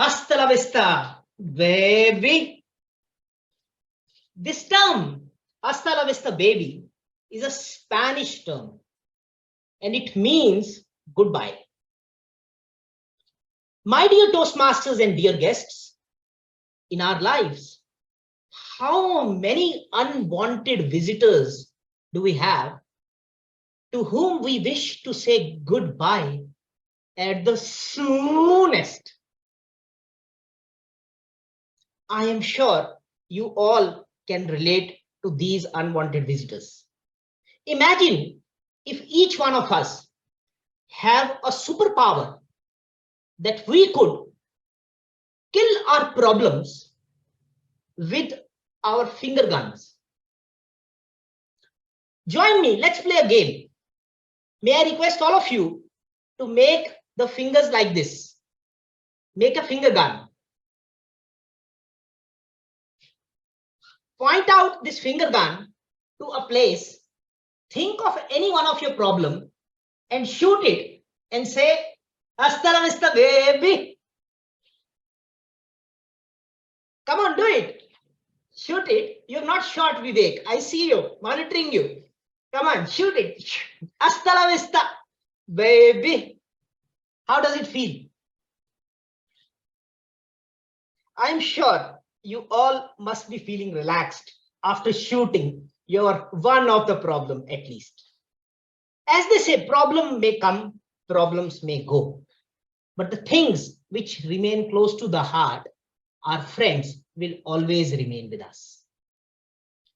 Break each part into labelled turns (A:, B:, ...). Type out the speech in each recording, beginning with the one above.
A: Hasta la vista, baby. This term, hasta la vista, baby, is a Spanish term and it means goodbye. My dear Toastmasters and dear guests, in our lives, how many unwanted visitors do we have to whom we wish to say goodbye at the soonest? I am sure you all can relate to these unwanted visitors. Imagine if each one of us have a superpower that we could kill our problems with our finger guns. Join me, let's play a game. May I request all of you to make the fingers like this. Make a finger gun. Point out this finger gun to a place. Think of any one of your problem and shoot it and say, hasta la vista, baby. Come on, do it. Shoot it. You're not shot, Vivek. I see you, monitoring you. Come on, shoot it. Hasta la vista, baby. How does it feel? I'm sure you all must be feeling relaxed after shooting your one of the problem at least. As they say, problem may come, problems may go. But the things which remain close to the heart, our friends, will always remain with us.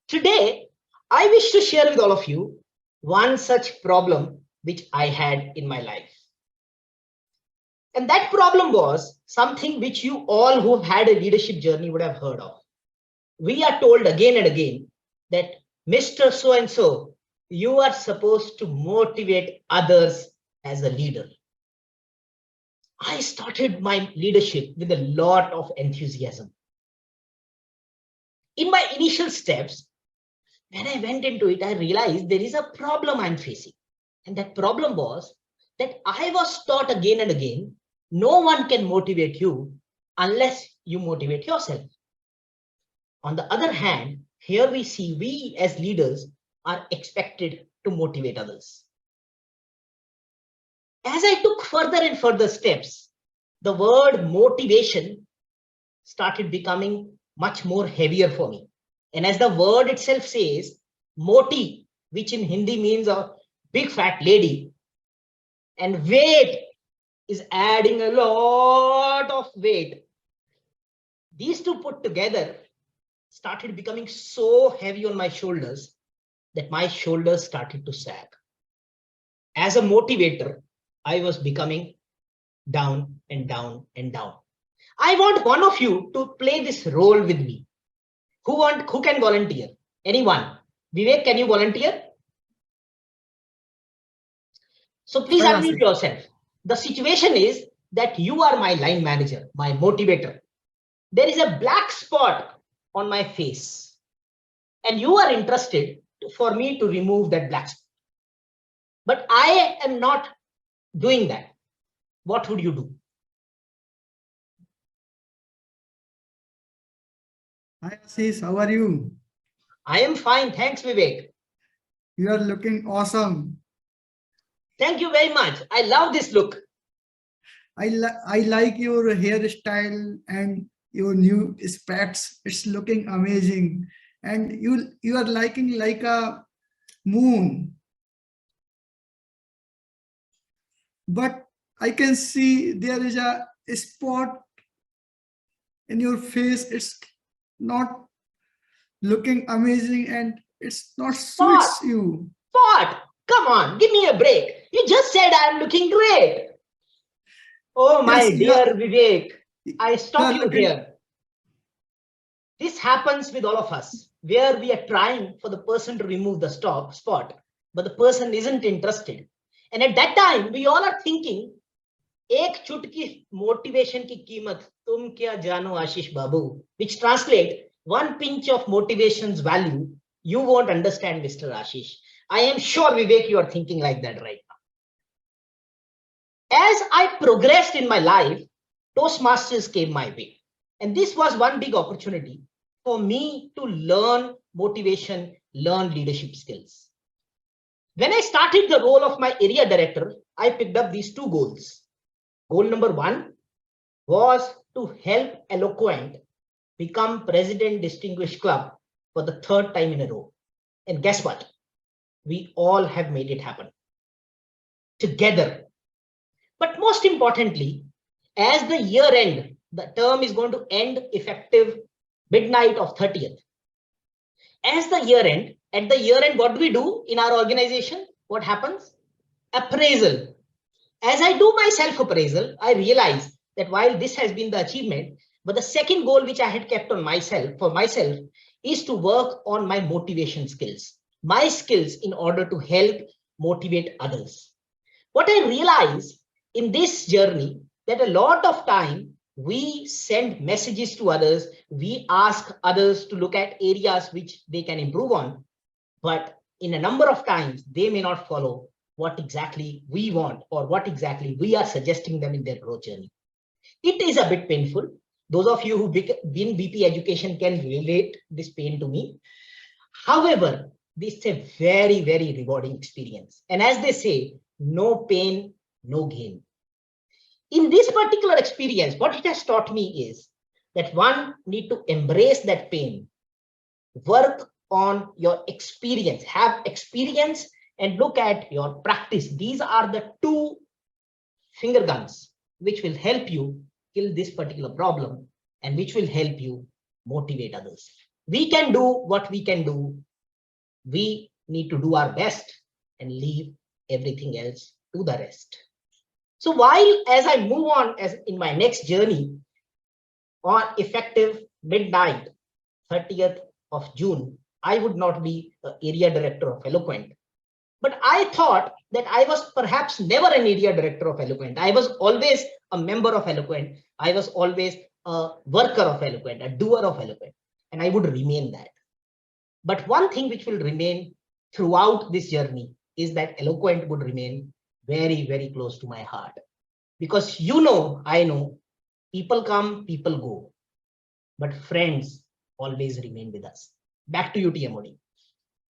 A: Today, I wish to share with all of you one such problem which I had in my life. And that problem was something which you all who had a leadership journey would have heard of. We are told again and again that Mr. So-and-so, you are supposed to motivate others as a leader. I started my leadership with a lot of enthusiasm. In my initial steps, when I went into it, I realized there is a problem I'm facing. And that problem was that I was taught again and again, no one can motivate you unless you motivate yourself. On the other hand, here we see we as leaders are expected to motivate others. As I took further and further steps, the word motivation started becoming much more heavier for me. And as the word itself says, moti, which in Hindi means a big fat lady, and weight is adding a lot of weight. These two put together started becoming so heavy on my shoulders that my shoulders started to sag. As a motivator, I was becoming down and down and down. I want one of you to play this role with me. Who can volunteer? Anyone? Vivek, can you volunteer? So please unmute yourself. The situation is that you are my line manager, my motivator. There is a black spot on my face and you are interested for me to remove that black spot. But I am not doing that. What would you do?
B: Hi Ashish, how are you?
A: I am fine. Thanks, Vivek.
B: You are looking awesome.
A: Thank you very much. I love this look.
B: I like your hairstyle and your new specs. It's looking amazing. And you are liking like a moon. But I can see there is a spot in your face. It's not looking amazing and it's not suits you.
A: What? Come on, give me a break. You just said I'm looking great. Oh, my dear Vivek, I stop you here. This happens with all of us, where we are trying for the person to remove the spot, but the person isn't interested. And at that time, we all are thinking, एक चुटकी motivation की कीमत तुम क्या जानो आशीष बाबू, which translate one pinch of motivation's value, you won't understand, Mr. Ashish. I am sure, Vivek, you are thinking like that right now. As I progressed in my life, Toastmasters came my way. And this was one big opportunity for me to learn motivation, learn leadership skills. When I started the role of my area director, I picked up these two goals. Goal number one was to help Eloquent become President Distinguished Club for the third time in a row. And guess what? We all have made it happen together. But most importantly, as the year end, the term is going to end effective midnight of 30th. As the year end, at the year end, what do we do in our organization? What happens? Appraisal. As I do my self-appraisal, I realize that while this has been the achievement, but the second goal which I had kept on myself, for myself, is to work on my motivation skills, my skills in order to help motivate others. What I realize in this journey that a lot of time we send messages to others, we ask others to look at areas which they can improve on, but in a number of times they may not follow what exactly we want or what exactly we are suggesting them in their growth journey. It is a bit painful. Those of you who've been BP education can relate this pain to me. However, this is a very, very rewarding experience. And as they say, no pain, no gain. In this particular experience, what it has taught me is that one need to embrace that pain, work on your experience, have experience and look at your practice. These are the two finger guns which will help you kill this particular problem and which will help you motivate others. We can do what we can do. We need to do our best and leave everything else to the rest. So while as I move on as in my next journey on effective midnight 30th of June, I would not be the area director of Eloquent. But I thought that I was perhaps never an area director of Eloquent. I was always a member of Eloquent. I was always a worker of Eloquent, a doer of Eloquent, and I would remain that. But one thing which will remain throughout this journey is that Eloquent would remain very, very close to my heart. Because I know, people come, people go, but friends always remain with us. Back to you, TMOD.